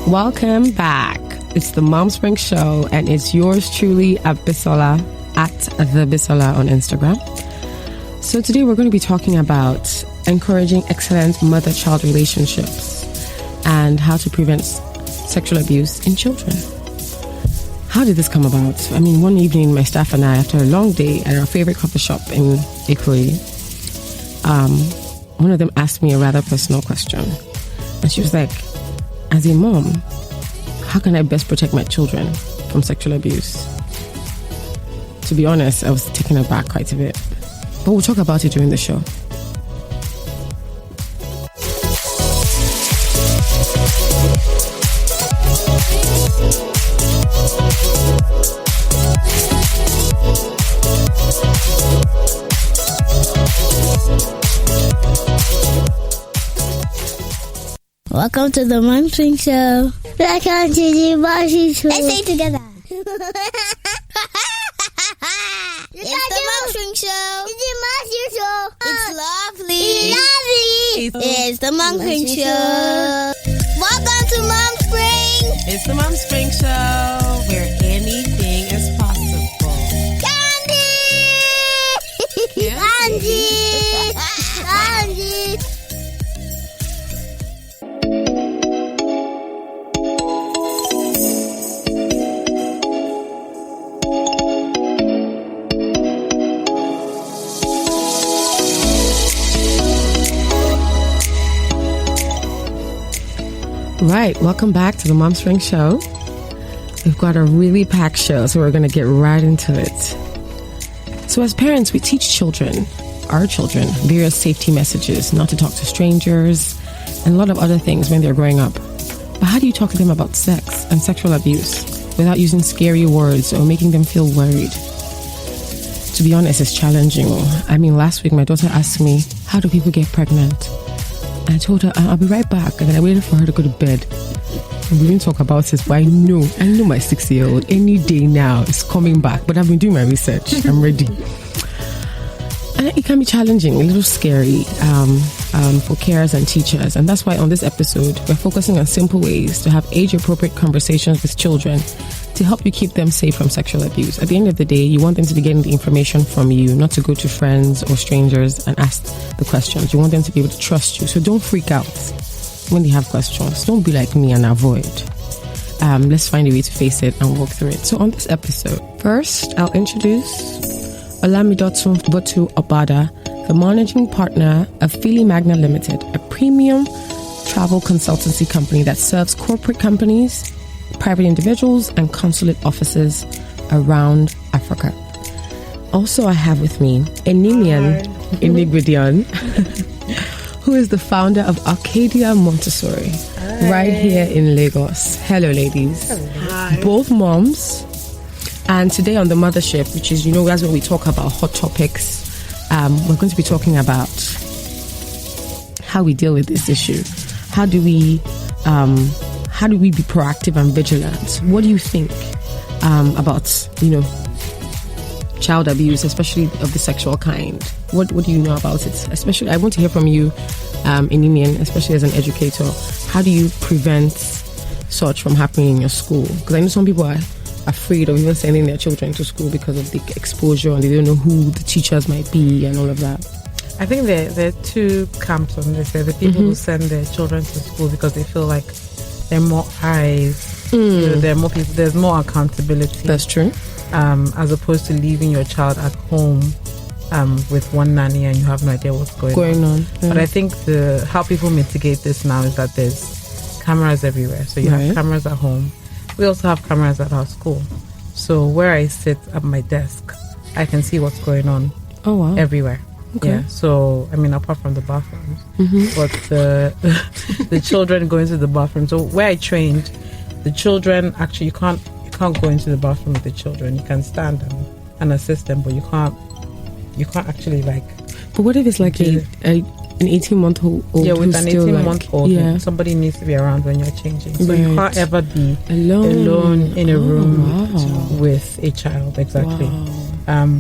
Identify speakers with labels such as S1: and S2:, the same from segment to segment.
S1: Welcome back. It's the Mom Spring Show, and it's yours truly at Bisola, at the Bisola on Instagram. So today we're going to be talking about encouraging excellent mother-child relationships and how to prevent sexual abuse in children. How did this come about? I mean, one evening, my staff and I, after a long day at our favorite coffee shop in Ikoyi, one of them asked me a rather personal question. And she was like, as a mom, how can I best protect my children from sexual abuse? To be honest, I was taken aback quite a bit. But we'll talk about it during the show.
S2: Welcome to the Mom Spring Show. Welcome to the Mom Spring Show. Let's say it together. It's the Mom Spring Show. It's the Mom Spring Show. It's lovely. It's lovely. It's the Mom Spring Show. Welcome to Mom Spring.
S1: It's the Mom Spring Show, where anything is possible.
S2: Candy! Candy! Candy!
S1: Right, welcome back to the Mom Spring Show. We've got a really packed show, so we're going to get right into it. So as parents, we teach our children, various safety messages, not to talk to strangers, and a lot of other things when they're growing up. But how do you talk to them about sex and sexual abuse without using scary words or making them feel worried? To be honest, it's challenging. I mean, last week my daughter asked me, how do people get pregnant? I told her, I'll be right back. And then I waited for her to go to bed. We didn't talk about it, but I know my 6-year-old any day now is coming back. But I've been doing my research. I'm ready. And it can be challenging, a little scary for carers and teachers. And that's why on this episode, we're focusing on simple ways to have age-appropriate conversations with children to help you keep them safe from sexual abuse. At the end of the day, you want them to be getting the information from you, not to go to friends or strangers and ask the questions. You want them to be able to trust you. So don't freak out when they have questions. Don't be like me and avoid. Let's find a way to face it and walk through it. So on this episode, first, I'll introduce Olamidotun Botu Obada, the managing partner of Philly Magna Limited, a premium travel consultancy company that serves corporate companies, private individuals, and consulate offices around Africa. Also, I have with me Enimien Inegbedion, who is the founder of Arcadia Montessori, right here in Lagos. Hello, ladies.
S3: Hi.
S1: Both moms. And today on the Mothership, which is, that's where we talk about hot topics, we're going to be talking about how we deal with this issue. How do we be proactive and vigilant? What do you think about, child abuse, especially of the sexual kind? What do you know about it? Especially, I want to hear from you, Enimien, especially as an educator. How do you prevent such from happening in your school? Because I know some people are afraid of even sending their children to school because of the exposure, and they don't know who the teachers might be and all of that.
S3: I think there are two camps on this. There are the people who send their children to school because they feel like there are more eyes, there are more people, there's more accountability.
S1: That's true.
S3: As opposed to leaving your child at home with one nanny and you have no idea what's going on. Yeah. But I think how people mitigate this now is that there's cameras everywhere. So you have cameras at home. We also have cameras at our school. So where I sit at my desk, I can see what's going on everywhere. Okay. Yeah. So, I mean, apart from the bathrooms. But the children go into the bathroom. So where I trained, the children, actually, you can't go into the bathroom with the children. You can stand and assist them, but you can't actually
S1: But what if it's like an 18-month-old?
S3: Yeah, with an 18-month-old, somebody needs to be around when you're changing. So you can't ever be alone in a room with a child. Exactly. Wow.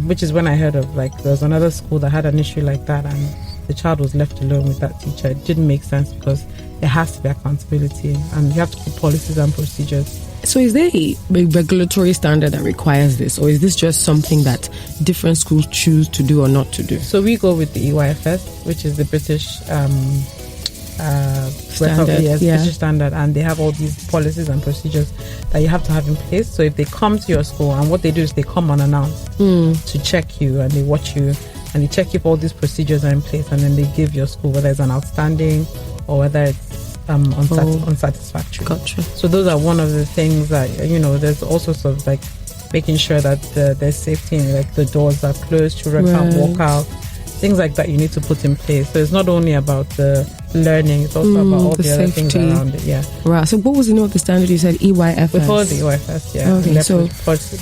S3: Which is when I heard of there was another school that had an issue like that, and the child was left alone with that teacher, it didn't make sense, because there has to be accountability and you have to put policies and procedures.
S1: So is there a regulatory standard that requires this, or is this just something that different schools choose to do or not to do?
S3: So we go with the EYFS, which is the British
S1: standard,
S3: British standard, and they have all these policies and procedures that you have to have in place. So if they come to your school, and what they do is they come unannounced to check you, and they watch you, and they check if all these procedures are in place, and then they give your school whether it's an outstanding or whether it's unsatisfactory.
S1: Gotcha.
S3: So those are one of the things that, there's also sort of like making sure that there's safety, like the doors are closed, children can't walk out, things like that you need to put in place. So it's not only about the learning, it's also about all the other things around it. Yeah.
S1: Right. So what was the name of the standard you said? EYFS.
S3: Before the EYFS, yeah.
S1: Okay. So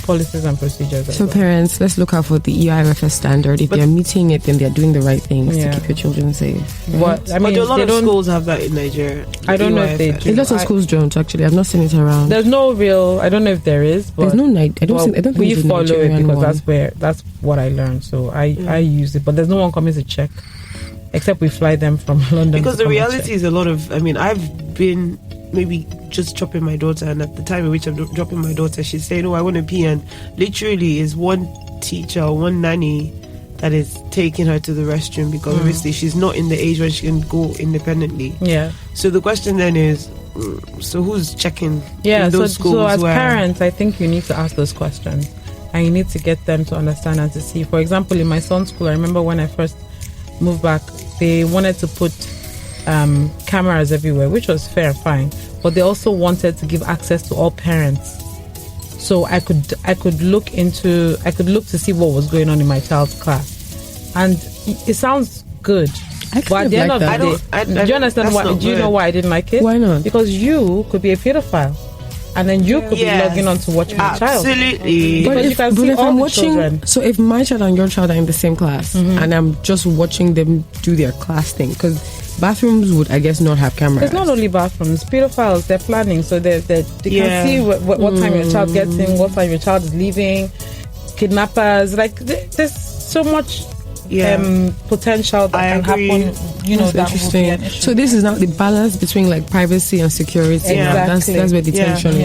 S3: policies and procedures.
S1: So parents, let's look out for the EYFS standard. If they're meeting it, then they're doing the right things to keep your children safe. Right?
S4: But a lot of schools have that in Nigeria.
S3: I don't know if they do.
S1: A lot of schools don't actually. I've not seen it around.
S3: There's no real. I don't know if there is. But
S1: there's no. I don't think
S3: we follow it because
S1: one.
S3: that's what I learned. So I use it, but there's no one coming to check. Except we fly them from London.
S4: Because the reality is a lot of, I've been maybe just dropping my daughter, and at the time in which I'm dropping my daughter, she's saying, I want to pee, and literally is one teacher or one nanny that is taking her to the restroom, because obviously she's not in the age where she can go independently.
S3: Yeah.
S4: So the question then is, so who's checking
S3: in
S4: those schools?
S3: So as parents, I think you need to ask those questions, and you need to get them to understand and to see. For example, in my son's school, I remember when I first moved back, they wanted to put cameras everywhere, which was fair, fine, but they also wanted to give access to all parents. So I could look to see what was going on in my child's class, and it sounds good. But at the end of the day, do you understand why? Do you know why I didn't like it?
S1: Why not?
S3: Because you could be a pedophile, and then you could be logging on to watch my child.
S4: Absolutely.
S3: Because you can see all the children.
S1: So if my child and your child are in the same class, and I'm just watching them do their class thing, because bathrooms would, I guess, not have cameras.
S3: It's not only bathrooms. Pedophiles, they're planning, so they can see what time your child gets in, what time your child is leaving. Kidnappers, like there's so much potential that can happen. That
S1: interesting.
S3: Would be an issue.
S1: So this is now the balance between like privacy and security.
S3: Exactly.
S1: That's where the tension is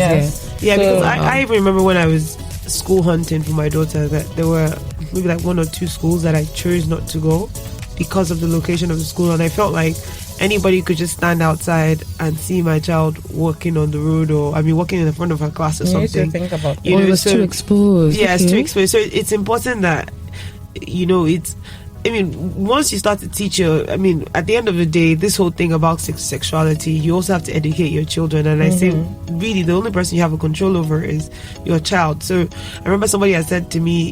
S1: here.
S4: Yeah, because I even remember when I was school hunting for my daughter that there were maybe like one or two schools that I chose not to go because of the location of the school, and I felt like anybody could just stand outside and see my child walking on the road, or walking in the front of her class or something.
S3: You need to think about that.
S1: It was too exposed.
S4: Yeah, it's too exposed. So it's important that once you start to teach at the end of the day, this whole thing about sexuality, you also have to educate your children. And I say, really, the only person you have a control over is your child. So I remember somebody had said to me,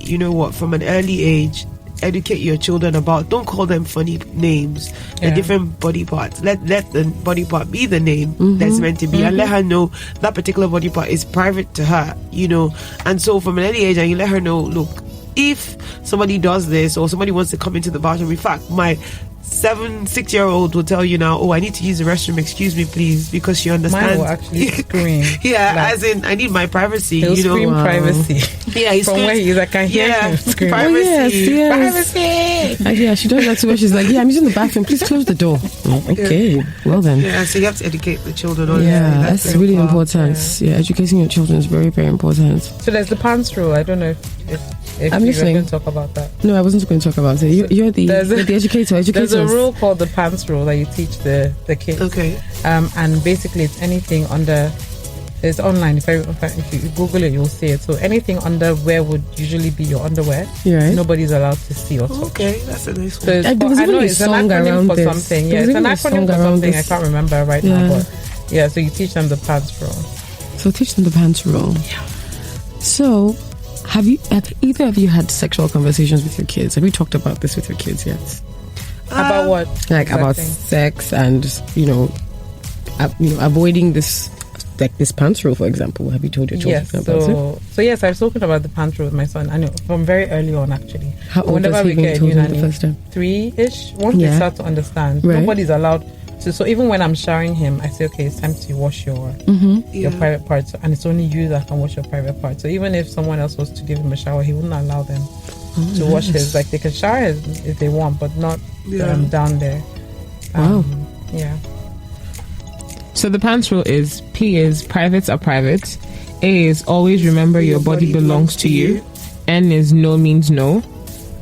S4: from an early age, educate your children about, don't call them funny names, the different body parts. Let the body part be the name that's meant to be, and let her know that particular body part is private to her, And so from an early age, and you let her know, look, if somebody does this, or somebody wants to come into the bathroom, in fact, my 6-year-old will tell you now, I need to use the restroom, excuse me please, because she understands.
S3: Mine will actually scream.
S4: As in, I need my privacy.
S3: He'll scream privacy.
S4: Yeah, he's
S3: from where he is, I can hear him scream.
S4: Privacy.
S3: Privacy.
S1: She does that too, where she's like, I'm using the bathroom, please close the door. Okay, well then.
S4: Yeah, so you have to educate the children.
S1: That's really important. Yeah, educating your children is very, very important.
S3: So there's the pants rule. I don't know if
S1: I'm listening.
S3: Going to talk about that.
S1: No, I wasn't going to talk about it. You're the educator.
S3: There's a rule called the pants rule that you teach the kids.
S4: Okay.
S3: And basically it's anything under. It's online. If you Google it, you'll see it. So anything under where would usually be your underwear, nobody's allowed to see or touch.
S4: Okay, that's a nice one.
S3: So
S1: there was even a song around this.
S3: Something. Yeah, it's an acronym for something. I can't remember right now. But so you teach them the pants rule.
S1: So teach them the pants rule.
S4: Yeah.
S1: So. Have either of you had sexual conversations with your kids? Have you talked about this with your kids yet?
S3: About what?
S1: Like about sex and avoiding this, like this pants rule, for example. Have you told your children about it?
S3: So yes, I've spoken about the pants rule with my son. I know from very early on actually.
S1: How old was he when you told him the first time?
S3: 3-ish. Once they start to understand, nobody's allowed. So even when I'm showering him, I say, okay, it's time to wash your private parts, and it's only you that can wash your private parts. So even if someone else was to give him a shower, he wouldn't allow them to wash his. Like, they can shower if they want, but not down there.
S1: Wow.
S3: Yeah.
S5: So the pants rule is: P is privates are private. A is always remember your body belongs to you. N is no means no.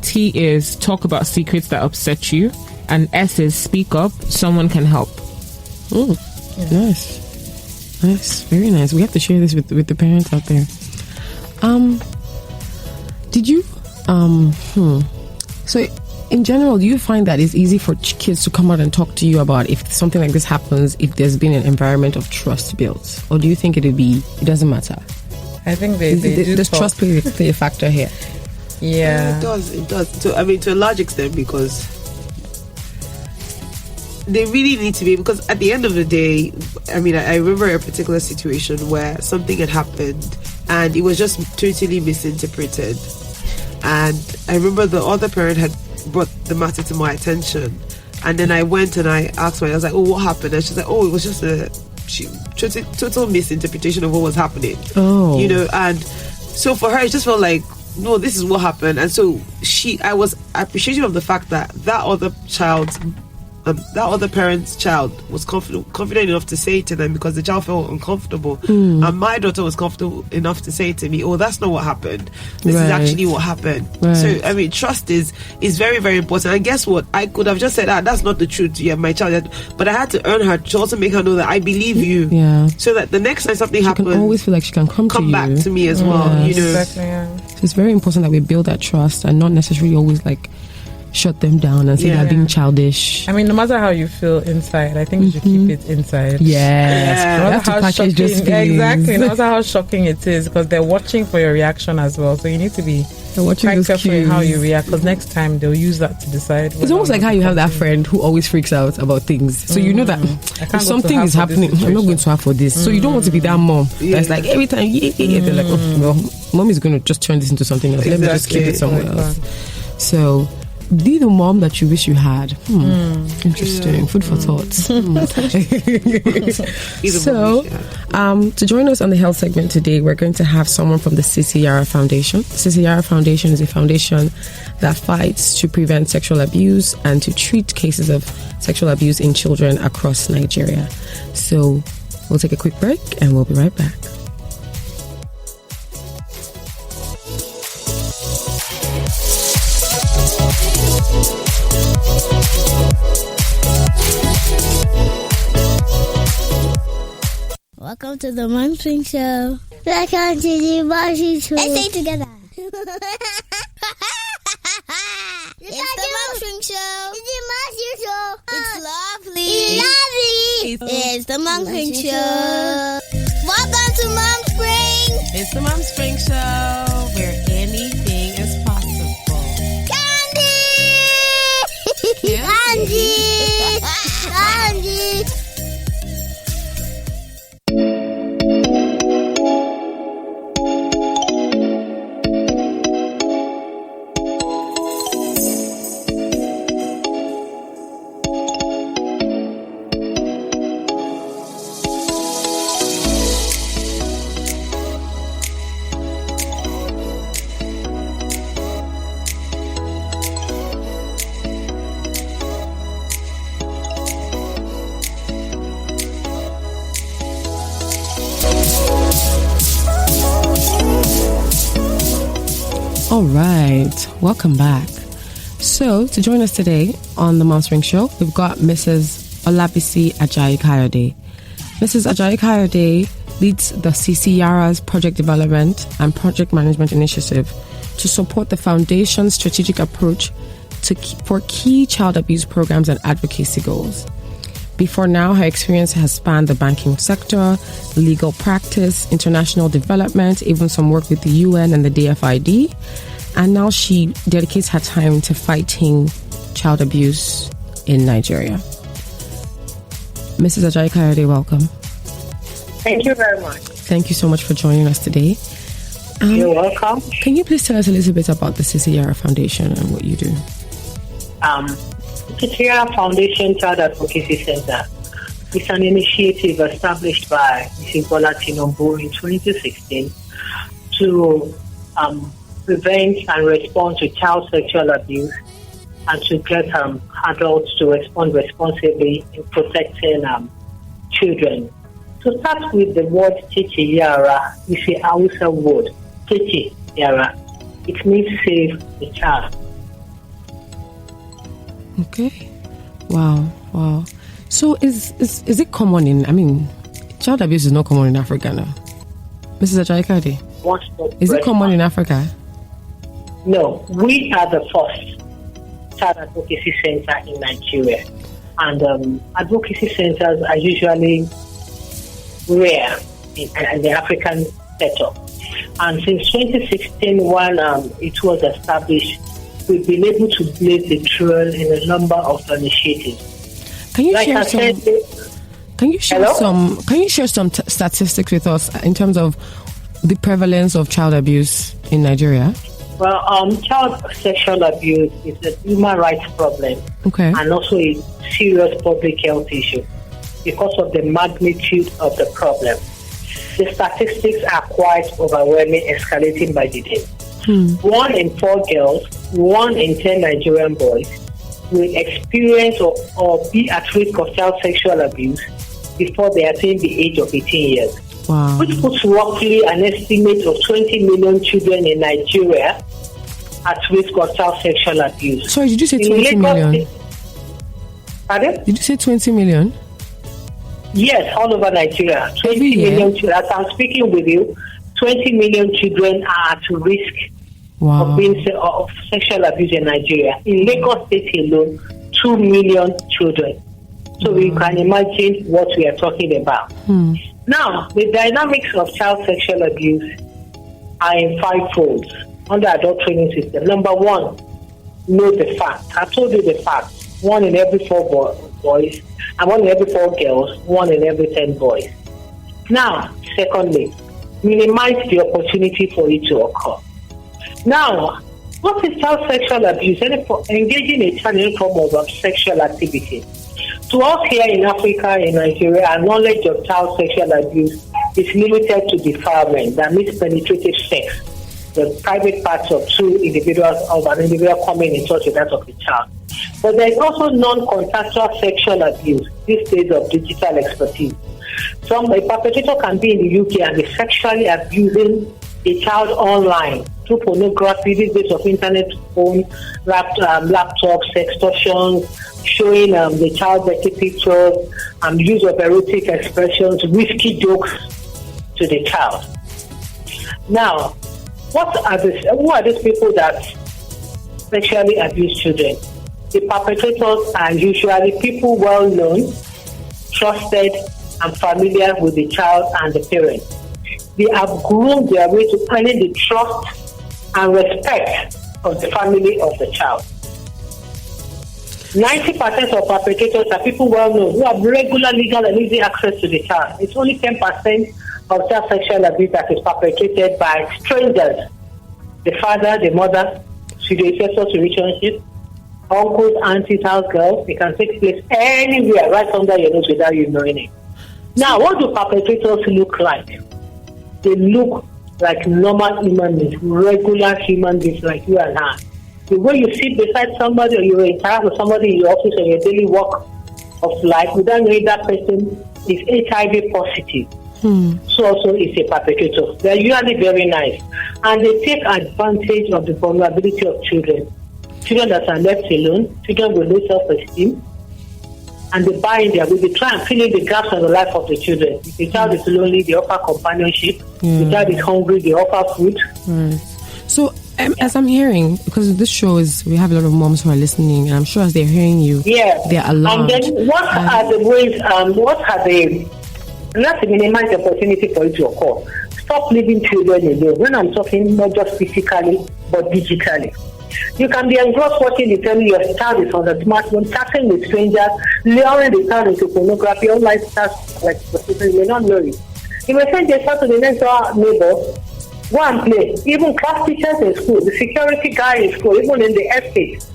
S5: T is talk about secrets that upset you. And S is speak up, someone can help.
S1: Oh, nice. Nice, very nice. We have to share this with the parents out there. Did you, so in general, do you find that it's easy for kids to come out and talk to you about if something like this happens, if there's been an environment of trust built? Or do you think it doesn't matter?
S3: I think they do
S1: does
S3: talk.
S1: trust play a factor here?
S3: Yeah.
S4: It does. So, I mean, to a large extent, because they really need to be, because at the end of the day, I mean, I remember a particular situation where something had happened and it was just totally misinterpreted. And I remember the other parent had brought the matter to my attention, and then I went and I asked her, I was like, oh, what happened? And she's like, oh, it was just a total misinterpretation of what was happening.
S1: Oh.
S4: You know, and so for her, it just felt like, no, this is what happened. And so I was appreciative of the fact that other parent's child was confident enough to say it to them, because the child felt uncomfortable. And my daughter was comfortable enough to say to me, oh, that's not what happened. This is actually what happened.
S1: Right.
S4: So, I mean, trust is very, very important. And guess what? I could have just said, that's not the truth. Yeah, my child. But I had to earn her to also make her know that I believe you.
S1: Yeah.
S4: So that the next time something happens,
S1: she can always feel like she can come to you.
S4: back to me as well.
S1: Yes.
S4: You know.
S3: Exactly, yeah.
S1: So it's very important that we build that trust and not necessarily always like shut them down and say they're being childish.
S3: I mean, no matter how you feel inside, I think you should keep it inside.
S1: Yes.
S3: No
S1: You
S3: matter
S1: have to
S3: how
S1: package those
S3: shocking,
S1: feelings.
S3: exactly. No matter how shocking it is, because they're watching for your reaction as well. So you need to be quite careful in how you react, because next time they'll use that to decide.
S1: It's almost like how you have that friend who always freaks out about things. So you know that if something is happening, I'm not going to have for this. So you don't want to be that mom that's like every time, they're like, oh, well, mom is going to just turn this into something else. Let me just keep it somewhere else. So, be the mom that you wish you had. Interesting. Food for thought. So, to join us on the health segment today, we're going to have someone from the CCYARA Foundation. The CCYARA Foundation is a foundation that fights to prevent sexual abuse and to treat cases of sexual abuse in children across Nigeria. So, we'll take a quick break and we'll be right back.
S2: Welcome to the Mom Swing Show. Welcome to the Mom Swing Show. Let's say together. It's the Mom Swing Show. It's the Mom Swing Show. It's lovely. It's lovely. It's the Mom Swing Show. Welcome to Mom Spring.
S5: It's the Mom Spring Show, where anything is possible.
S2: Candy! Candy! Candy!
S1: All right, welcome back. So, to join us today on the Mom Spring Show, we've got Mrs. Olabisi Ajayi-Kayode. Mrs. Ajayi-Kayode leads the CCYARA's project development and project management initiative to support the foundation's strategic approach for key child abuse programs and advocacy goals. Before now, her experience has spanned the banking sector, legal practice, international development, even some work with the UN and the DFID. And now she dedicates her time to fighting child abuse in Nigeria. Mrs. Ajayi-Kayode, welcome.
S6: Thank you very much.
S1: Thank you so much for joining us today.
S6: You're welcome.
S1: Can you please tell us a little bit about the CCYARA Foundation and what you do?
S6: CCYARA Foundation Child Advocacy Center is an initiative established by Mrs. Bola Tinubu in 2016 to prevent and respond to child sexual abuse and to get adults to respond responsibly in protecting children. To start with the word Chichi Yara, is a Hausa word. Chichi Yara. It means save the child.
S1: Okay. Wow. So is it common in, child abuse is not common in Africa now. Mrs. Arcadia, is it common in Africa?
S6: No, we are the first child advocacy center in Nigeria. And advocacy centers are usually rare in the African setup. And since 2016, when it was established, we've been able to blaze the trail in a number of initiatives.
S1: Can you share some statistics with us in terms of the prevalence of child abuse in Nigeria?
S6: Well, child sexual abuse is a human rights problem, and also a serious public health issue because of the magnitude of the problem. The statistics are quite overwhelming, escalating by the day. 1 in 4 girls, 1 in 10 Nigerian boys will experience or be at risk of child sexual abuse before they attain the age of 18 years.
S1: Wow.
S6: Which puts roughly an estimate of 20 million children in Nigeria at risk of child sexual abuse.
S1: Sorry, did you say 20 million?
S6: Pardon?
S1: Did you say 20 million?
S6: Yes, all over Nigeria. 20 million children. As I'm speaking with you, 20 million children are at risk of sexual abuse in Nigeria. In Lagos State alone, 2 million children. So you can imagine what we are talking about. Now, the dynamics of child sexual abuse are in 5 folds under adult training system. Number 1, know the fact. I told you the fact. 1 in every 4 boys, and 1 in every 4 girls, 1 in every 10 boys. Now, secondly, minimize the opportunity for it to occur. Now, what is child sexual abuse? Engaging a child in any form of sexual activity. To us here in Africa, in Nigeria, our knowledge of child sexual abuse is limited to defilement, that means penetrative sex, the private parts of an individual coming in touch with that of the child. But there is also non-consensual sexual abuse, these days of digital expertise. A perpetrator can be in the UK and be sexually abusing a child online through pornography, these days of internet, phone, laptops, extortions, showing the child dirty pictures, use of erotic expressions, risky jokes to the child. Now, who are these people that sexually abuse children? The perpetrators are usually people well known, trusted, and familiar with the child and the parent. They have groomed their way to earning the trust and respect of the family of the child. 90% of perpetrators are people well known who have regular, legal, and easy access to the child. It's only 10% of child sexual abuse that is perpetrated by strangers. The father, the mother, predecessors to relationship, uncles, aunties, house girls. It can take place anywhere, right under your nose without you knowing it. Now, what do perpetrators look like? They look like normal human beings, regular human beings like you and I. The way you sit beside somebody or you interact with somebody in your office or your daily work of life without knowing that person is HIV positive. So also is a perpetrator. They're usually very nice. And they take advantage of the vulnerability of children. Children that are left alone, children with low self-esteem, and they buy in there. They try and fill in the gaps in the life of the children. If the child is lonely, they offer companionship. The child is hungry, they offer food.
S1: So, as I'm hearing, because this show we have a lot of moms who are listening, and I'm sure as they're hearing you, they're alarmed.
S6: And then what are the ways, not to minimize the opportunity for it to occur. Stop leaving children alone. When I'm talking not just physically, but digitally. You can be engrossed watching the telly, your child is on the smartphone, chatting with strangers, luring the child into pornography, all lifestyle like prostitution, you may not know it. You may send your child to the next door neighbor, go and play. Even class teachers in school, the security guy in school, even in the estate.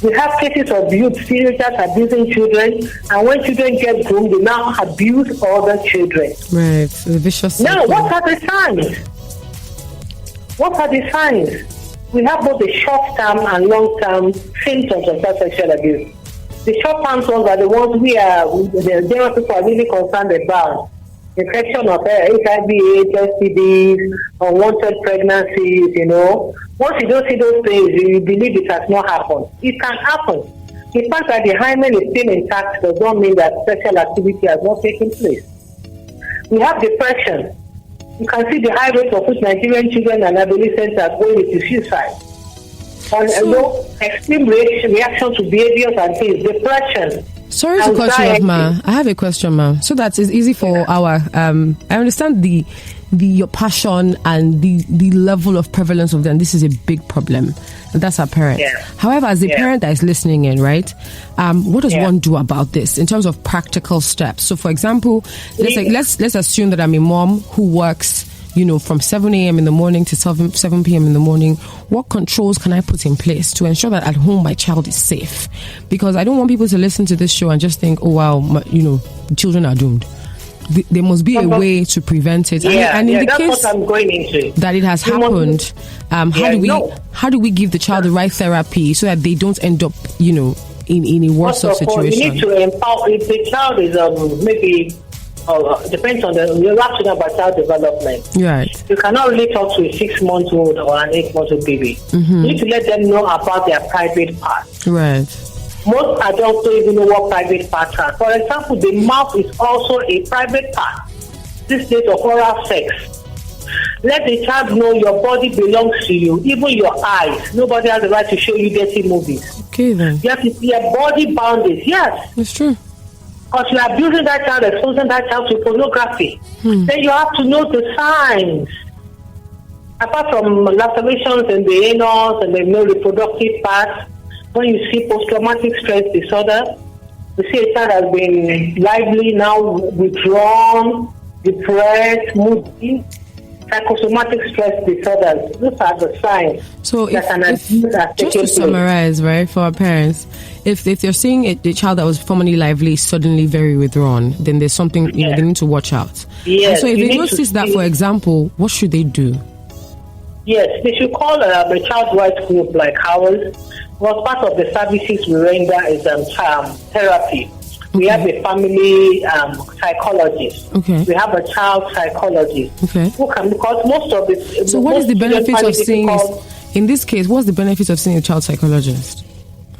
S6: We have cases of youth, teenagers abusing children, and when children get groomed, they now abuse other children.
S1: Right, the vicious cycle.
S6: Now, what are the signs? What are the signs? We have both the short-term and long-term symptoms of child sexual abuse. The short-term ones are the ones the general people are really concerned about. Infection of HIV, STDs, unwanted pregnancies, Once you don't see those things, you believe it has not happened. It can happen. The fact that the hymen is still intact does not mean that sexual activity has not taken place. We have depression. You can see the high rate of which Nigerian children and adolescents are going into suicide. Extreme reaction to behaviors and things, depression.
S1: Sorry to cut you off, ma. I have a question, ma. So that it's easy for our. I understand your passion and the level of prevalence of them. This is a big problem. That's our parents. Yeah. However, as a parent that is listening in, right? What does one do about this in terms of practical steps? So, for example, let's assume that I'm a mom who works, from 7 a.m. in the morning to 7 p.m. in the morning. What controls can I put in place to ensure that at home my child is safe? Because I don't want people to listen to this show and just think, oh wow, children are doomed. There must be a way to prevent it. And in the
S6: that's
S1: case
S6: what I'm going into.
S1: That it has happened, how do we give the child the right therapy so that they don't end up, in a worse situation?
S6: You need to empower. If the child is maybe. Depends on you're asking about child development.
S1: Right.
S6: You cannot really talk to a 6-month-old or an 8-month-old baby. Mm-hmm. You need to let them know about their private parts.
S1: Right.
S6: Most adults don't even know what private parts are. For example, the mouth is also a private part. This days of oral sex. Let the child know your body belongs to you, even your eyes. Nobody has the right to show you dirty movies.
S1: Okay, then.
S6: You have to see your body boundaries. Yes.
S1: That's true.
S6: Because you are abusing that child, exposing that child to pornography. Then you have to know the signs. Apart from lacerations in the anus and the reproductive parts, when you see post-traumatic stress disorder, you see a child has been lively, now withdrawn, depressed, moody, psychosomatic stress disorders. Those are the signs.
S1: So just to summarize, right, for our parents, if they're seeing a child that was formerly lively suddenly very withdrawn, then there's something they need to watch out.
S6: Yes,
S1: and so if they notice that, for example, what should they do?
S6: Yes, they should call a child rights group like ours. Well, part of the services we render is therapy. We have a family psychologist.
S1: Okay.
S6: We have a child psychologist.
S1: Okay.
S6: Who can, because most of it.
S1: So, what is the benefit of seeing? In this case, what's the benefit of seeing a child psychologist?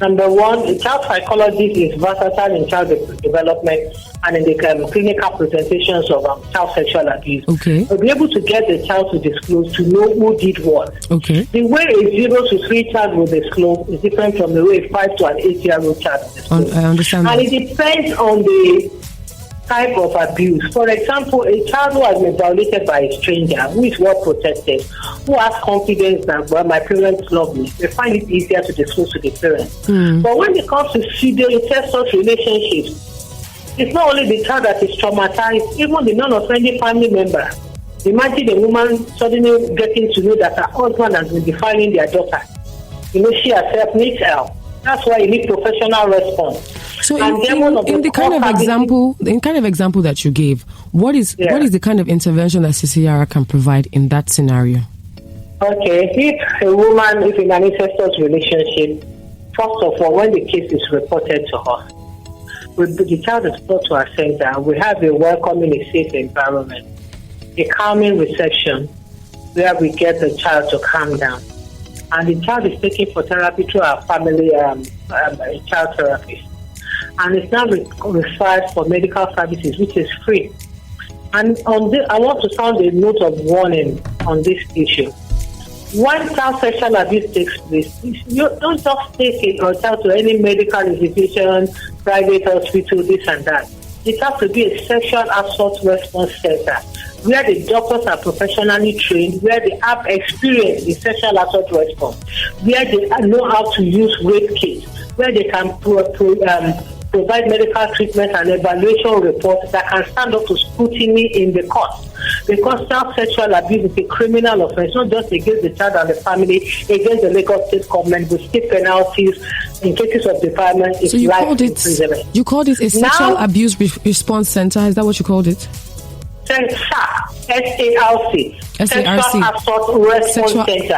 S6: Number one, the child psychologist is versatile in child development and in the clinical presentations of child sexual abuse.
S1: Okay.
S6: We'll be able to get the child to disclose, to know who did what.
S1: Okay.
S6: The way a 0 to 3 child will disclose is different from the way a 5 to an 8-year-old child will disclose.
S1: I understand.
S6: And it depends on the type of abuse. For example, a child who has been violated by a stranger, who is well protected, who has confidence that, well, my parents love me, they find it easier to disclose to the parents. But when it comes to pseudo incestuous relationships, it's not only the child that is traumatized, even the non-offending family member. Imagine a woman suddenly getting to know that her husband has been defiling their daughter. She herself needs help. That's why you need professional response.
S1: So in the kind of example that you gave, what is the kind of intervention that CCR can provide in that scenario?
S6: Okay, if a woman is in an incestuous relationship, first of all, when the case is reported to us, the child is brought to our center. We have a welcoming, a safe environment, a calming reception where we get the child to calm down. And the child is taken for therapy through our family child therapist. And it's now referred for medical services, which is free. And on this, I want to sound a note of warning on this issue. When child sexual abuse takes place, you don't just take a child to any medical institution, private hospital, this and that. It has to be a sexual assault response center where the doctors are professionally trained, where they have experience in sexual assault response, where they know how to use rape kits, where they can provide medical treatment and evaluation reports that can stand up to scrutiny in the court. Because child sexual abuse is a criminal offense, not just against the child and the family, against the Lagos State government with steep penalties in cases of defilement.
S1: So you called it a sexual abuse response center? Is that what you called it?
S6: SARC. Sexual Assault Response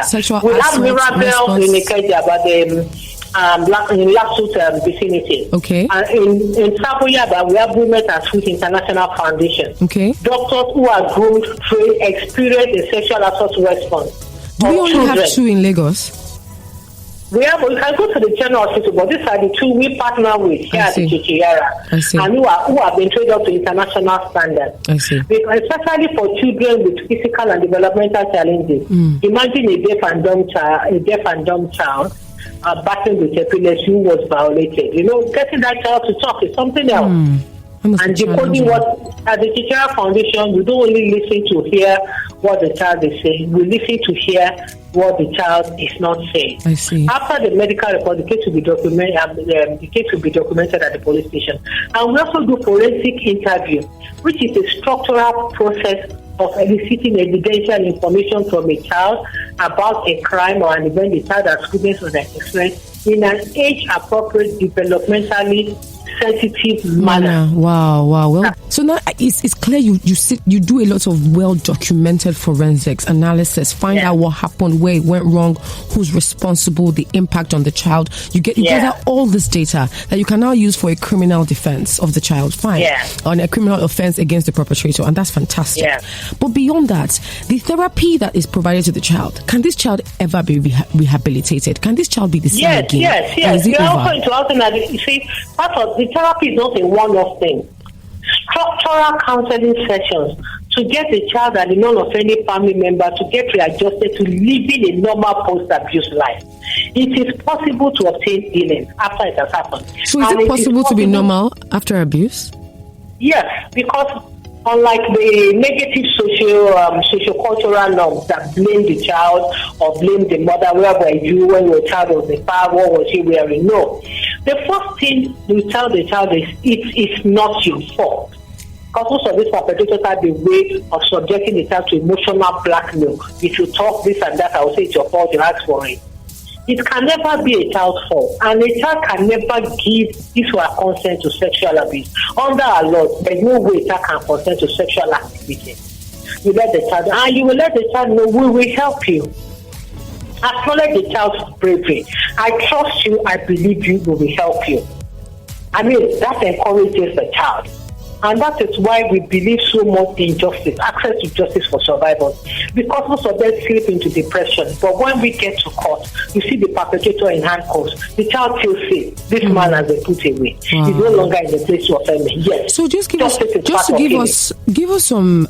S6: Center. We have Mirabel in Arcadia, but in Lapsut vicinity.
S1: Okay.
S6: In Saboyaba, we have Women at Food International Foundation.
S1: Okay.
S6: Doctors who are groomed, trained, experienced in sexual assault response.
S1: Do we only have 2 in Lagos?
S6: We can go to the general hospital, but these are the 2 we partner with here at the Chichiara, and who have been trained up to international standards.
S1: I see.
S6: Because especially for children with physical and developmental challenges. Imagine a deaf and dumb child battling with epilepsy who was violated. Getting that child to talk is something else. And decoding what at the Chichara Foundation, we don't only listen to hear what the child is saying, we listen to hear what the child is not saying.
S1: I see.
S6: After the medical report, the case will be documented. At the police station, and we also do forensic interview, which is a structural process of eliciting evidential information from a child about a crime or an event the child has witnessed or experienced in an age-appropriate, developmentally sensitive manner.
S1: Wow. Well, so now it's clear you do a lot of well-documented forensics analysis, find out what happened, where it went wrong, who's responsible, the impact on the child. You gather all this data that you can now use for a criminal defense of the child. Fine. On a criminal offense against the perpetrator, and that's fantastic. But beyond that, the therapy that is provided to the child, can this child ever be rehabilitated? Can this child be the same again?
S6: Yes. You're also into you see, part of the therapy is not a one-off thing. Structural counseling sessions to get the child and the none of any family member to get readjusted to living a normal post-abuse life. It is possible to obtain healing after it has happened.
S1: So is it possible to be normal after abuse?
S6: Yes, because unlike the negative socio-cultural norms that blame the child or blame the mother, where were you when your child was a fire, what was he wearing? No. The first thing you tell the child is, it is not your fault. Because most of these perpetrators have the way of subjecting the child to emotional blackmail. If you talk this and that, I will say it's your fault, you ask for it. It can never be a child's fault, and a child can never give his or her consent to sexual abuse. Under our law, there is no way a child can consent to sexual activity. You let the child, and you will let the child know, we will help you. Acknowledge the child's bravery. I trust you, I believe you, we will help you. I mean, that encourages the child. And that is why we believe so much in justice, access to justice for survivors. Because most of them slip into depression. But when we get to court, you see the perpetrator in handcuffs. The child feels safe. This man has been put away. He's no longer in the place to offend me. Yes.
S1: So just give us some.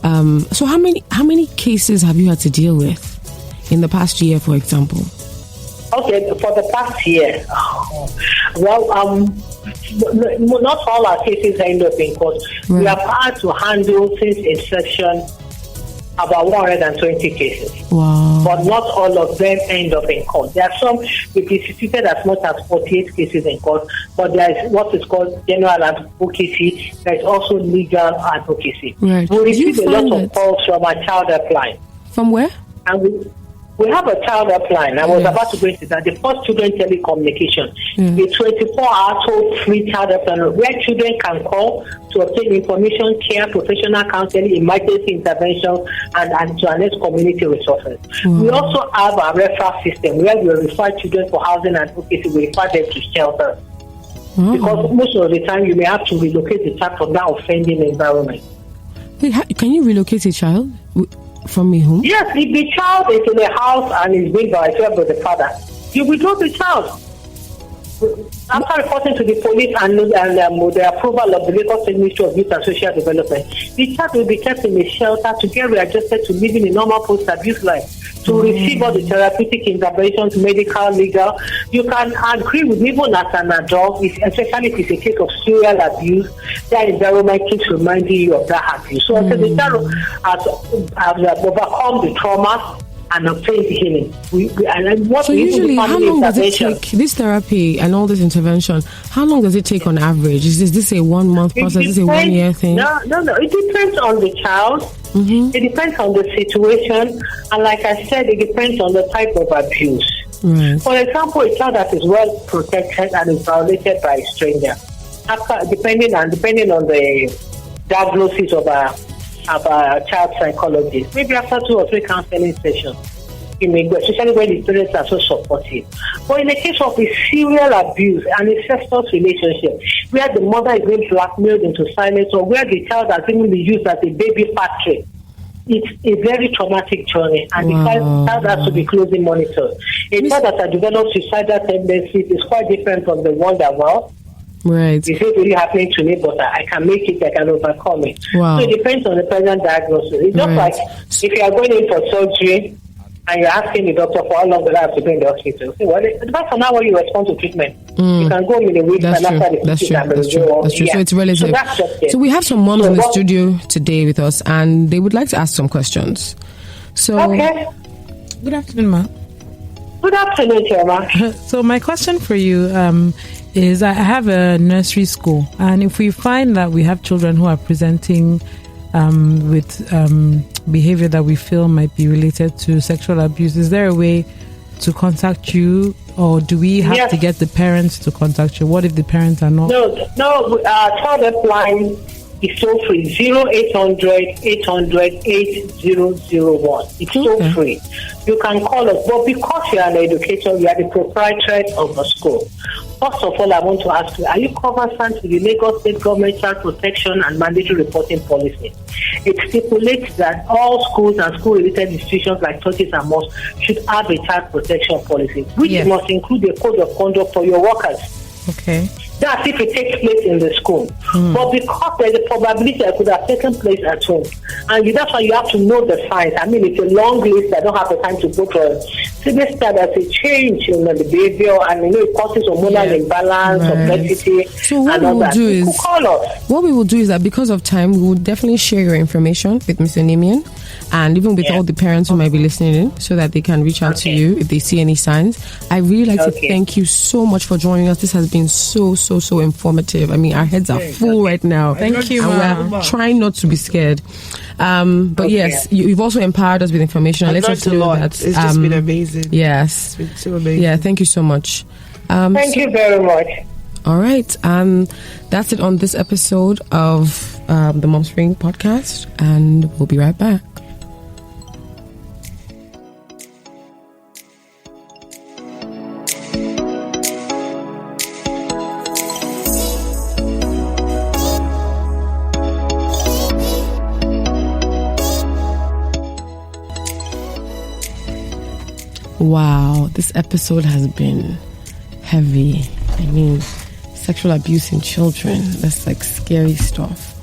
S1: So how many cases have you had to deal with in the past year, for example?
S6: Okay, for the past year, not all our cases end up in court. Right. We have had to handle since inception about 120 cases.
S1: Wow.
S6: But not all of them end up in court. There are some we prosecuted as much as 48 cases in court, but there is what is called general advocacy. There is also legal advocacy.
S1: Right.
S6: We receive a lot of calls from our child helpline.
S1: From where?
S6: And we have a child helpline. I was about to go into that. The first children telecommunication, the 24-hour toll-free child helpline, where children can call to obtain information, care, professional counseling, emergency intervention, and to annest community resources. We also have a referral system where we refer children for housing and advocacy. We refer them to shelters. Because most of the time you may have to relocate the child from that offending environment.
S1: Can you relocate a child? From me home?
S6: Yes, if the child is in a house and is being by itself with the father, you withdraw the child. After reporting to the police and with the approval of the Lagos State Ministry of Youth and Social Development, the child will be kept in a shelter to get readjusted to living a normal post-abuse life, to receive all the therapeutic interventions, medical, legal. You can agree with even as an adult, especially if it's a case of serial abuse, that environment keeps reminding you of that abuse. So until the child has overcome the trauma and obtain the healing.
S1: So usually, how long does it take, this therapy and all this intervention, how long does it take on average? Is this a 1 month process? Is this a 1 year thing?
S6: No. It depends on the child. It depends on the situation. And like I said, it depends on the type of abuse.
S1: Right.
S6: For example, a child that is well protected and is violated by a stranger, depending on the diagnosis of about a child psychologist. Maybe after 2 or 3 counseling sessions, you may go, especially when the parents are so supportive. But in the case of a serial abuse and incestuous relationship, where the mother is being blackmailed into silence, or where the child has even been used as a baby factory, it's a very traumatic journey, and the child has to be closely monitored. A child that has developed suicidal tendencies is quite different from the one that,
S1: right,
S6: is it really happening to me, but I can make it, I can overcome it. Wow. So it depends on the present diagnosis. It's just like if you are going in for surgery, and you're asking the doctor for how long will I have to be in the hospital. Say, well, it depends on how you respond to treatment. You can go in a week and after the
S1: That's true.
S6: Yeah.
S1: So it's relative.
S6: So that's just it.
S1: So we have some moms in the studio today with us, and they would like to ask some questions. So,
S6: okay.
S3: Good afternoon, Ma.
S6: Good afternoon, Chema.
S3: So my question for you is, I have a nursery school, and if we find that we have children who are presenting with behavior that we feel might be related to sexual abuse, is there a way to contact you, or do we have to get the parents to contact you? What if the parents are not?
S6: No, child helpline is so free. 0800 800 8001. It's so free. You can call us, but because you are an educator, you are the proprietor of the school. First of all, I want to ask you, are you conversant with the Lagos State Government Child Protection and Mandatory Reporting Policy? It stipulates that all schools and school-related institutions like churches and mosques should have a child protection policy, which must include a code of conduct for your workers.
S3: Okay.
S6: That's if it takes place in the school. But because there's a probability it could have taken place at home, and that's why you have to know the signs. I mean, it's a long list. I don't have the time to go through it. So this time there's a change in the behavior, and it causes hormonal imbalance, obesity,
S1: so what
S6: and all that.
S1: You call us. What we will do is that because of time, we will definitely share your information with Mr. Enimien, and even with all the parents who might be listening in, so that they can reach out to you if they see any signs. I really like to thank you so much for joining us. This has been so informative. I mean, our heads are full right now.
S3: Thank you,
S1: and we're trying not to be scared. But yes, you've also empowered us with information. Let us know that
S4: it's just been amazing.
S1: Yes,
S4: it's been so amazing.
S1: Yeah, thank you so much.
S6: Thank you very much.
S1: All right, that's it on this episode of the Mom Spring podcast, and we'll be right back. Wow, this episode has been heavy. I mean, sexual abuse in children, that's like scary stuff.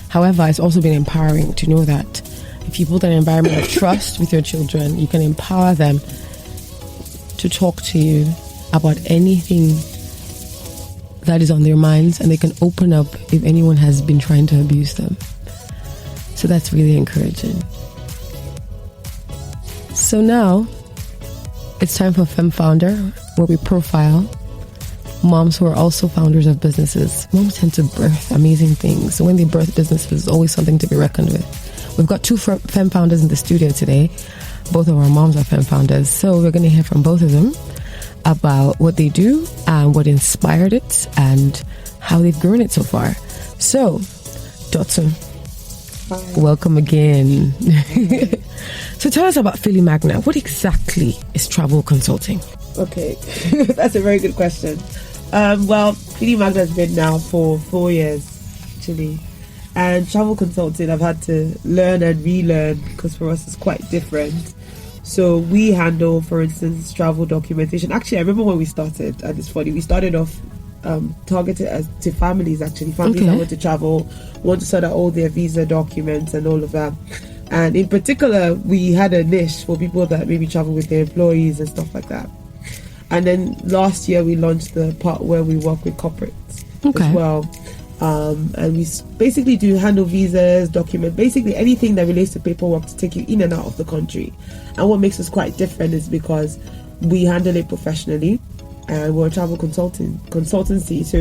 S1: However, it's also been empowering to know that if you build an environment of trust with your children, you can empower them to talk to you about anything that is on their minds, and they can open up if anyone has been trying to abuse them. So that's really encouraging. So now, it's time for Femme Founder, where we profile moms who are also founders of businesses. Moms tend to birth amazing things. So when they birth businesses, there's always something to be reckoned with. We've got 2 Femme Founders in the studio today. Both of our moms are Femme Founders. So we're going to hear from both of them about what they do and what inspired it and how they've grown it so far. So, Dotun, welcome again. So tell us about Philly Magna. What exactly is travel consulting?
S4: Okay, that's a very good question. Well, Philly Magna has been now for 4 years, actually. And travel consulting, I've had to learn and relearn because for us it's quite different. So we handle, for instance, travel documentation. Actually, I remember when we started, and it's funny, we started off targeted as to families, actually. Families that want to travel, want to sort out all their visa documents and all of that. And in particular, we had a niche for people that maybe travel with their employees and stuff like that. And then last year, we launched the part where we work with corporates as well. And we basically do handle visas, document, basically anything that relates to paperwork to take you in and out of the country. And what makes us quite different is because we handle it professionally. And we're a travel consultancy. So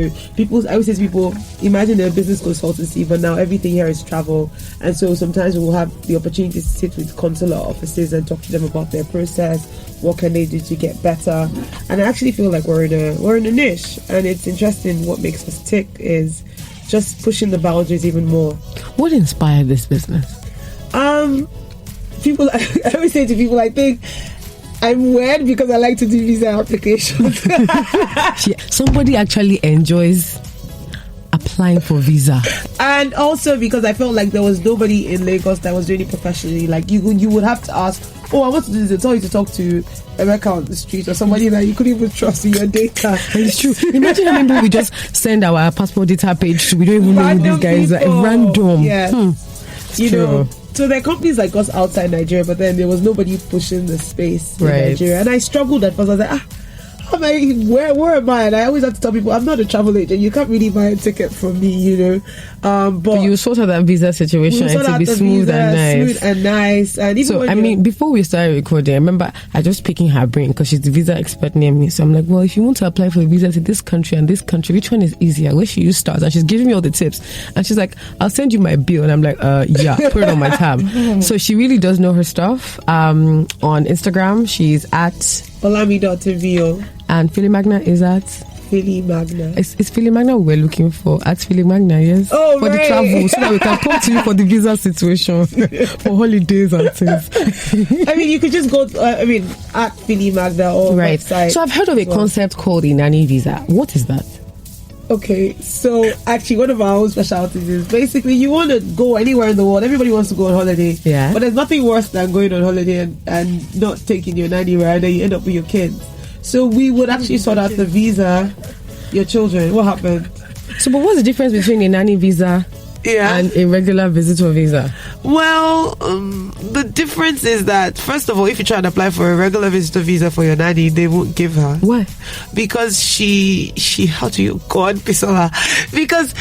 S4: I always say to people, imagine a business consultancy, but now everything here is travel. And so sometimes we'll have the opportunity to sit with consular offices and talk to them about their process. What can they do to get better? And I actually feel like we're in a niche. And it's interesting. What makes us tick is just pushing the boundaries even more.
S1: What inspired this business?
S7: People, I always say to people, I think I'm weird because I like to do visa applications.
S1: Somebody actually enjoys applying for visa,
S7: and also because I felt like there was nobody in Lagos that was doing it professionally. Like you would have to ask, I want to do this. They tell you to talk to Rebecca on the street or somebody that you couldn't even trust in your data.
S1: It's true. Imagine how many people we just send our passport data page to. We don't even know who these guys are. Random.
S7: Yeah. You know. So there are companies like us outside Nigeria, but then there was nobody pushing the space in Nigeria. And I struggled at first. I was like, where am I? And I always have to tell people, I'm not a travel agent. You can't really buy a ticket from me, you know. But
S1: you sort out that visa situation and to be smooth and nice.
S7: And even
S1: before we started recording, I remember I just picking her brain because she's the visa expert near me. So I'm like, well, if you want to apply for a visa to this country and this country, which one is easier? Where should you start? And she's giving me all the tips. And she's like, I'll send you my bill. And I'm like, yeah, put it on my tab. So she really does know her stuff. On Instagram, she's at
S7: Olami.tvio.
S1: And Philly Magna is at
S7: Philly Magna.
S1: It's Philly Magna we're looking for. At Philly Magna, yes.
S7: Oh,
S1: for the travel, so that we can come to you for the visa situation, for holidays and things.
S7: You could just go, at Philly Magna or website.
S1: So I've heard of a concept called a nanny visa. What is that?
S7: Okay, so actually one of our own specialties is basically you want to go anywhere in the world. Everybody wants to go on holiday.
S1: Yeah.
S7: But there's nothing worse than going on holiday and not taking your nanny where then you end up with your kids. So we would actually sort out the visa, your children. What happened?
S1: So, but what's the difference between a nanny visa and a regular visitor visa?
S4: Well, the difference is that, first of all, if you try to apply for a regular visitor visa for your nanny, they won't give her.
S1: Why?
S4: Because she how do you go on Pisola? Because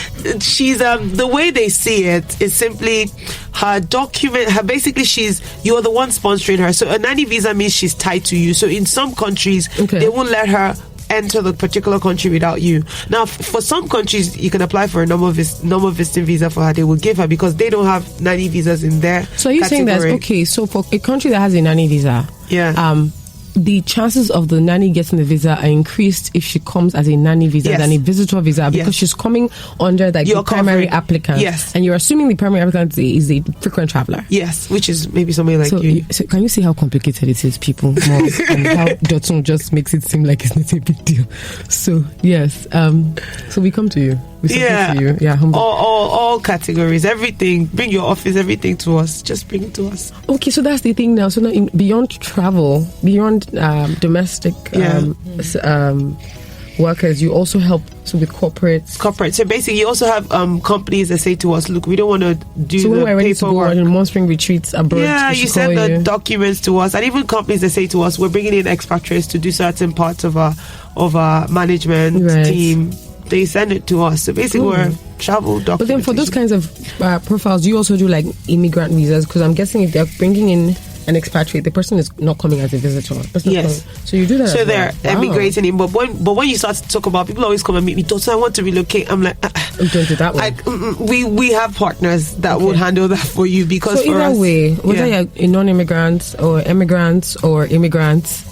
S4: she's the way they see it is simply her document. You're the one sponsoring her. So a nanny visa means she's tied to you. So in some countries, they won't let her enter the particular country without you. Now, for some countries, you can apply for a normal visiting visa for her. They will give her because they don't have nanny visas in there.
S1: So you're saying that, so for a country that has a nanny visa, the chances of the nanny getting the visa are increased if she comes as a nanny visa than a visitor visa because she's coming under the primary applicant.
S4: Yes.
S1: And you're assuming the primary applicant is a frequent traveler.
S4: Yes, which is maybe somebody like you.
S1: So can you see how complicated it is, people? Moms, and how Dotun just makes it seem like it's not a big deal. So, yes. So we come to you. We to you. Yeah,
S4: all categories, everything. Bring your office, everything to us. Just bring it to us.
S1: Okay, so that's the thing now. So now beyond travel, beyond domestic workers, you also help with corporates.
S4: So basically, you also have companies that say to us, "Look, we don't want to do
S1: so
S4: the
S1: when we're ready
S4: paperwork."
S1: To go on monitoring retreats abroad.
S4: Yeah, you send the documents to us, and even companies that say to us, "We're bringing in expatriates to do certain parts of our management team." They send it to us. So basically, we're travel documentation.
S1: But then for those kinds of profiles, you also do like immigrant visas? Because I'm guessing if they're bringing in an expatriate, the person is not coming as a visitor. Yes. So you do that.
S4: So they're emigrating in. But when you start to talk about, people always come and meet me. Don't I want to relocate? I'm like,
S1: don't do that one.
S4: We have partners that would handle that for you because
S1: so
S4: for
S1: either
S4: us,
S1: way, whether you're a non-immigrant or immigrants or immigrants.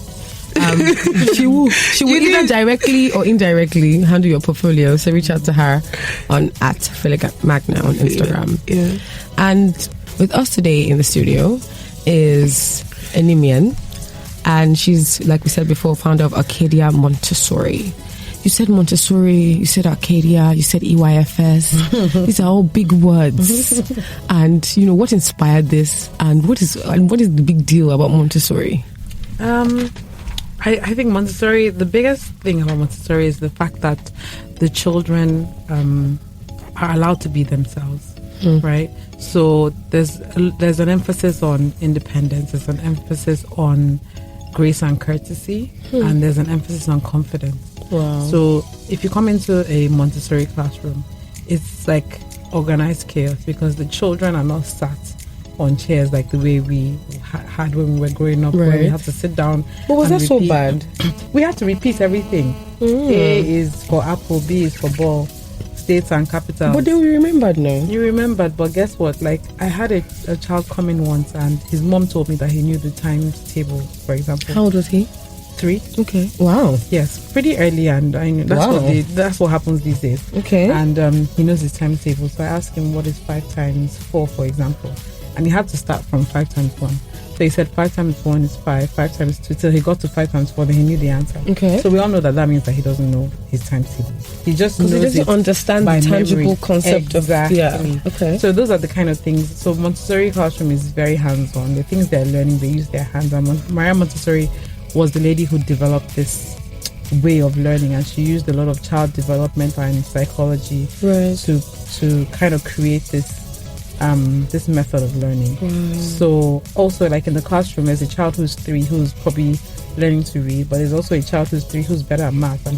S1: She will either directly or indirectly handle your portfolio. So reach out to her on @Magna on Instagram.
S4: Yeah.
S1: And with us today in the studio is Enimien, and she's, like we said before, founder of Arcadia Montessori. You said Montessori, you said Arcadia, you said EYFS. These are all big words. And what inspired this, and what is the big deal about Montessori?
S3: I think Montessori, the biggest thing about Montessori is the fact that the children are allowed to be themselves, right? So there's an emphasis on independence, there's an emphasis on grace and courtesy, and there's an emphasis on confidence.
S1: Wow.
S3: So if you come into a Montessori classroom, it's like organized chaos because the children are not sat on chairs like the way we had when we were growing up, where we had to sit down.
S1: But was that so bad?
S3: We had to repeat everything. A is for apple, B is for ball, states and capitals.
S1: But then we remembered now.
S3: You remembered, but guess what? Like, I had a child come in once and his mom told me that he knew the times table, for example.
S1: How old was he?
S3: 3.
S1: Okay. Wow.
S3: Yes, pretty early, and I know that's what happens these days.
S1: Okay.
S3: And he knows his timetable. So I asked him, what is 5 times 4, for example? And he had to start from 5 times 1. So he said 5 times 1 is 5, 5 times 2, till he got to 5 times 4, then he knew the answer.
S1: Okay.
S3: So we all know that means that he doesn't know his timetable. He just knows
S1: he doesn't understand the tangible
S3: memory.
S1: concept
S3: exactly.
S1: of Okay.
S3: So those are the kind of things. So Montessori classroom is very hands-on. The things they're learning, they use their hands. And Maria Montessori was the lady who developed this way of learning, and she used a lot of child development and psychology to kind of create this method of learning. So also, like in the classroom, there's a child who's 3 who's probably learning to read, but there's also a child who's 3 who's better at math, and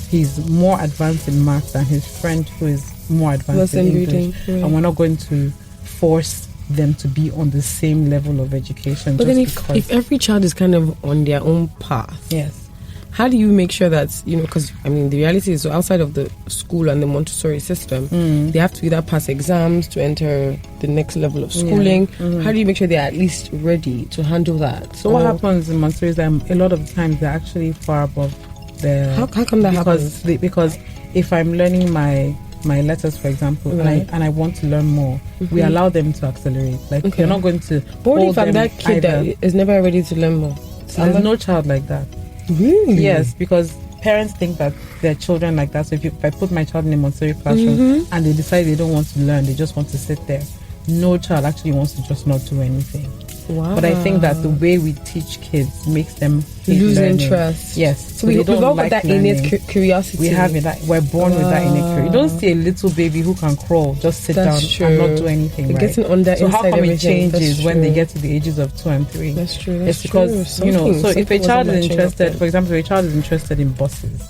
S3: he's more advanced in math than his friend who is more advanced in English.
S1: Reading.
S3: And we're not going to force them to be on the same level of education.
S1: But then if every child is kind of on their own path,
S3: yes,
S1: how do you make sure that, because the reality is, so outside of the school and the Montessori system, they have to either pass exams to enter the next level of schooling. How do you make sure they're at least ready to handle that?
S3: So what happens in Montessori is that a lot of the times they're actually far above the...
S1: How come that happens?
S3: Because if I'm learning my letters, for example, and I want to learn more, we allow them to accelerate. Like, you're not going to...
S1: But what if I'm that kid that is never ready to learn more?
S3: So there's no child like that.
S1: Really?
S3: Yes, because parents think that their children like that. So if I put my child in a Montessori classroom and they decide they don't want to learn, they just want to sit there, no child actually wants to just not do anything.
S1: Wow.
S3: But I think that the way we teach kids makes them
S1: lose
S3: learning.
S1: Interest.
S3: Yes.
S1: So we've all got that innate curiosity.
S3: We have it. We're born with that innate curiosity. You don't see a little baby who can crawl, just sit down and not do anything.
S1: They're getting under
S3: so how come it changes when they get to the ages of 2 and 3?
S1: That's true.
S3: It's because, so if a child is interested, for example, if a child is interested in buses,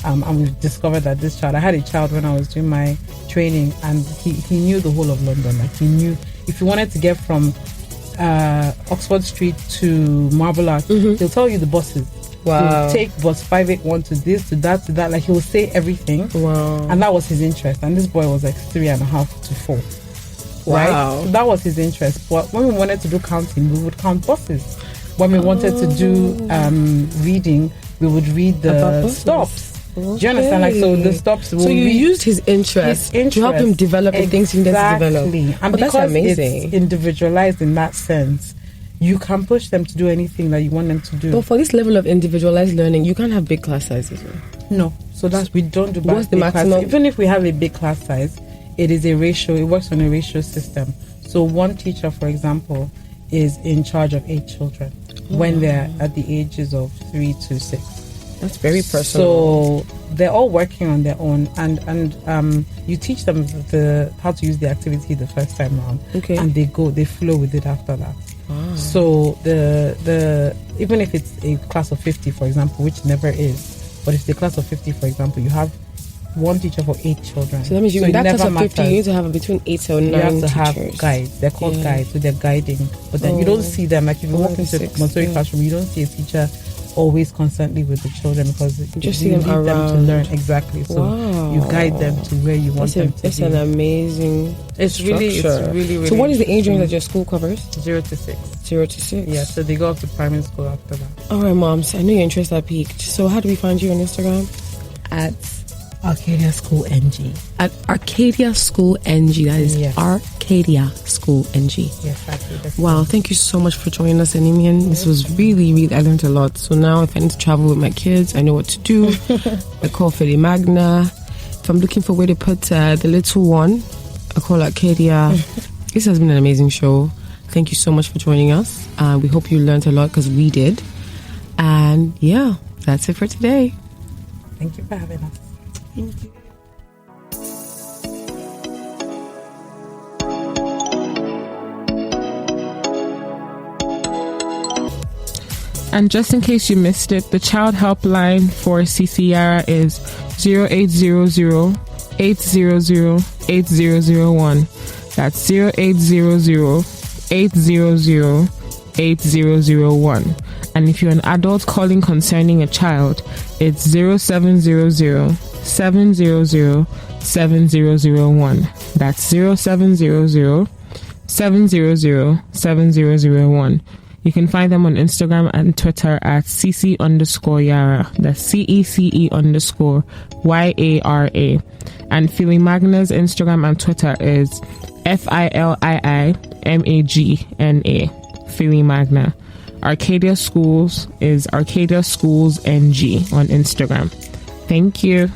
S3: and we've discovered that this child, I had a child when I was doing my training, and he knew the whole of London. Like, he knew if you wanted to get from Oxford Street to Marble Arch, he'll tell you the buses.
S1: Wow.
S3: He'll take bus 581 to this, to that, to that. Like, he'll say everything.
S1: Wow.
S3: And that was his interest. And this boy was like 3.5 to 4.
S1: Wow.
S3: Right? So that was his interest. But when we wanted to do counting, we would count buses. When we wanted to do reading, we would read the stops. Okay. Do you understand? Like, so the stops.
S1: So you used his interest to help him develop the things he needed to develop.
S3: And because that's amazing. It's individualized in that sense, you can push them to do anything that you want them to do.
S1: But for this level of individualized learning, you can't have big class sizes. Right?
S3: No. So we don't do.
S1: What's the maximum?
S3: Even if we have a big class size, it is a ratio. It works on a ratio system. So one teacher, for example, is in charge of 8 children when they're at the ages of 3 to 6.
S1: That's very personal.
S3: So they're all working on their own, and you teach them how to use the activity the first time round, and they flow with it after that. Wow. So the even if it's a class of 50, for example, which never is, but if it's a class of 50, for example, you have one teacher for 8 children.
S1: So that means in that class of 50, you need to have between 8 or 9
S3: You have to
S1: teachers.
S3: have guides. They're called guides, so they're guiding. But then you don't see them. Like, if you walk into a Montessori classroom, you don't see a teacher always constantly with the children, because you just see them around. Them to learn. Exactly. So you guide them to where you want them to be.
S1: It's an amazing
S3: It's really.
S1: So what is the age range that your school covers?
S3: 0 to 6.
S1: 0 to 6.
S3: Yeah, so they go up to primary school after that.
S1: All right, moms. I know your interest that peaked. So how do we find you on Instagram?
S3: At Arcadia School NG.
S1: At Arcadia School NG. That is Arcadia School NG.
S3: Yes, Arcadia.
S1: Wow, thank you so much for joining us, Enimien. This was really, I learned a lot. So now if I need to travel with my kids, I know what to do. I call Feli Magna. If I'm looking for where to put the little one, I call Arcadia. This has been an amazing show. Thank you so much for joining us. We hope you learned a lot, because we did. And yeah, that's it for today.
S3: Thank you for having us. Thank you.
S5: And just in case you missed it, the child helpline for CCR is 0800 800 8001. That's 0800 800 8001. And if you're an adult calling concerning a child, it's 0700 700 7001. That's 0700 700 7001. You can find them on Instagram and Twitter at cc_Yara. That's CECE_YARA. And Philly Magna's Instagram and Twitter is FILIIMAGNA. Philly Magna. Arcadia Schools is Arcadia Schools NG on Instagram. Thank you.